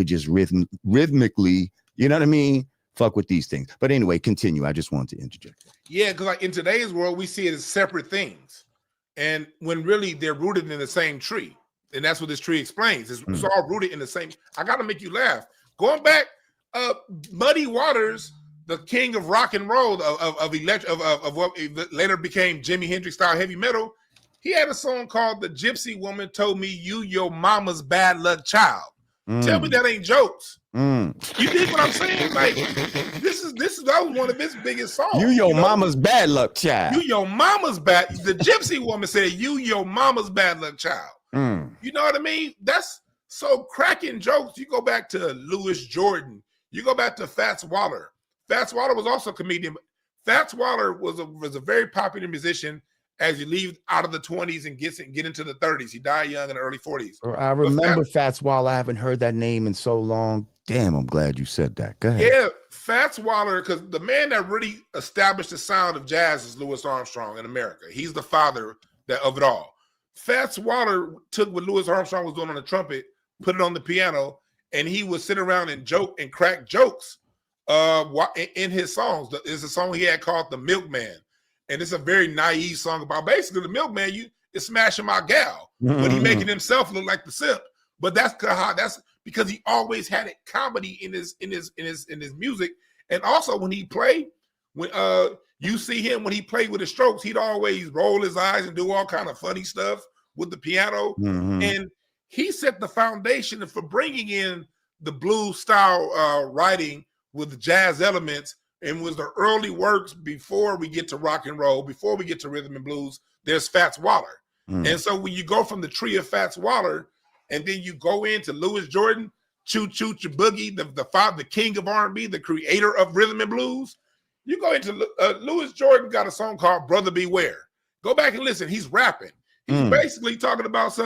could just rhythmically, you know what I mean? Fuck with these things. But anyway, continue. I just wanted to interject. Yeah, because like in today's world, we see it as separate things. And when really they're rooted in the same tree. And that's what this tree explains. It's all rooted in the same. I got to make you laugh. Going back, Muddy Waters, the king of rock and roll, of what later became Jimi Hendrix style heavy metal, he had a song called "The Gypsy Woman Told Me You Your Mama's Bad Luck Child." Tell me that ain't jokes. You dig what I'm saying? Like that was one of his biggest songs. You your mama's bad luck child. You your mama's bad. The Gypsy Woman said, "You your mama's bad luck child." You know what I mean? That's so cracking jokes. You go back to Louis Jordan. You go back to Fats Waller. Fats Waller was also a comedian. Fats Waller was a very popular musician as you leave out of the 20s and get into the 30s. He died young in the early 40s. I remember Fats Waller. I haven't heard that name in so long. Damn, I'm glad you said that. Go ahead. Yeah, Fats Waller, because the man that really established the sound of jazz is Louis Armstrong in America. He's the father of it all. Fats Waller took what Louis Armstrong was doing on the trumpet, put it on the piano, and he would sit around and joke and crack jokes in his songs. There's a song he had called "The Milkman." And it's a very naive song about basically the milkman is smashing my gal, but he making himself look like the simp. But that's because he always had it comedy in his music. And also when he played, when you see him when he played with his strokes, he'd always roll his eyes and do all kind of funny stuff with the piano. And he set the foundation for bringing in the blues style writing with the jazz elements. And was the early works before we get to rock and roll, before we get to rhythm and blues, there's Fats Waller. And so when you go from the tree of Fats Waller, and then you go into Louis Jordan, Choo Choo Boogie, the king of R&B, the creator of rhythm and blues, you go into Louis Jordan got a song called "Brother Beware." Go back and listen. He's rapping. He's basically talking about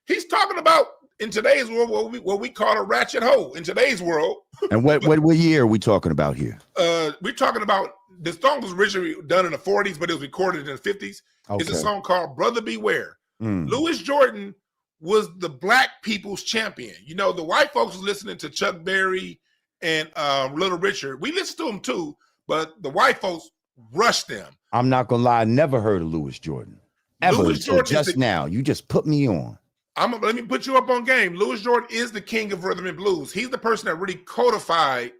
he's talking about in today's world what we call a ratchet hoe in today's world. And what year are we talking about here? We're talking about the song was originally done in the 40s, but it was recorded in the 50s. Okay. It's a song called "Brother Beware." Louis Jordan was the black people's champion. You know, the white folks was listening to Chuck Berry and Little Richard. We listened to them too, but the white folks rushed them. I'm not gonna lie, I never heard of Louis Jordan. Ever. Louis Jordan just now. You just put me on. Let me put you up on game. Louis Jordan is the king of rhythm and blues. He's the person that really codified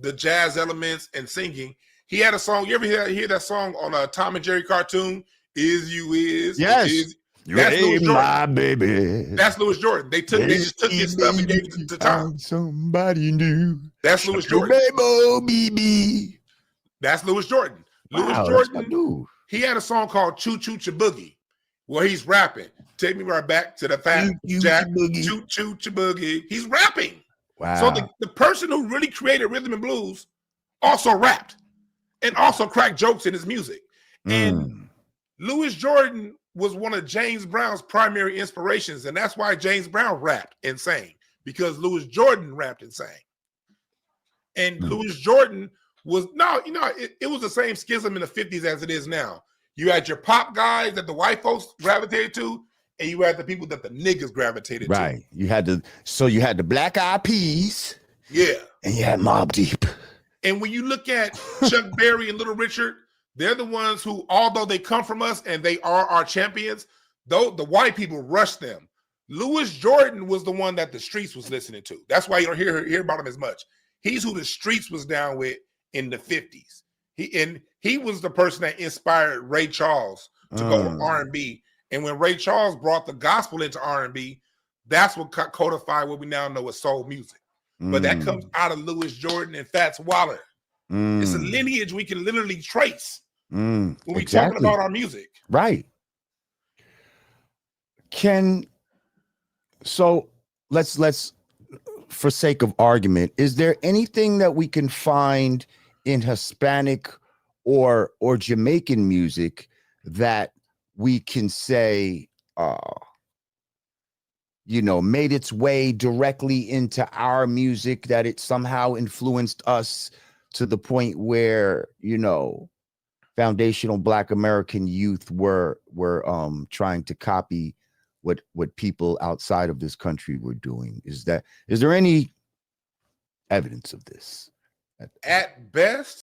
the jazz elements and singing. He had a song. You ever hear that song on a Tom and Jerry cartoon? Is you is yes. Is. That's Louis Jordan. My baby. That's Louis Jordan. They just took his stuff and gave it to Tom. Somebody new. That's Louis Jordan. Baby. That's Louis Jordan. Wow, Louis Jordan. He had a song called "Choo Choo Boogie," where he's rapping. Take me right back to the fat Jack. Choo Choo Boogie. He's rapping. Wow. So the person who really created rhythm and blues also rapped and also cracked jokes in his music. And Louis Jordan was one of James Brown's primary inspirations. And that's why James Brown rapped and sang, because Louis Jordan rapped and sang. And Louis Jordan was, it was the same schism in the 50s as it is now. You had your pop guys that the white folks gravitated to, and you had the people that the niggas gravitated to. Right. You had the Black Eyed Peas. Yeah. And you had Mobb Deep. And when you look at Chuck Berry and Little Richard, they're the ones who, although they come from us and they are our champions, though the white people rushed them. Louis Jordan was the one that the streets was listening to. That's why you don't hear about him as much. He's who the streets was down with in the 50s. He was the person that inspired Ray Charles to go to R&B. And when Ray Charles brought the gospel into R&B, that's what codified what we now know as soul music. But that comes out of Louis Jordan and Fats Waller. It's a lineage we can literally trace when we're talking about our music. Right. So let's for sake of argument, is there anything that we can find in Hispanic or Jamaican music that we can say, made its way directly into our music, that it somehow influenced us to the point where, foundational Black American youth were trying to copy what people outside of this country were doing? Is there any evidence of this. At best,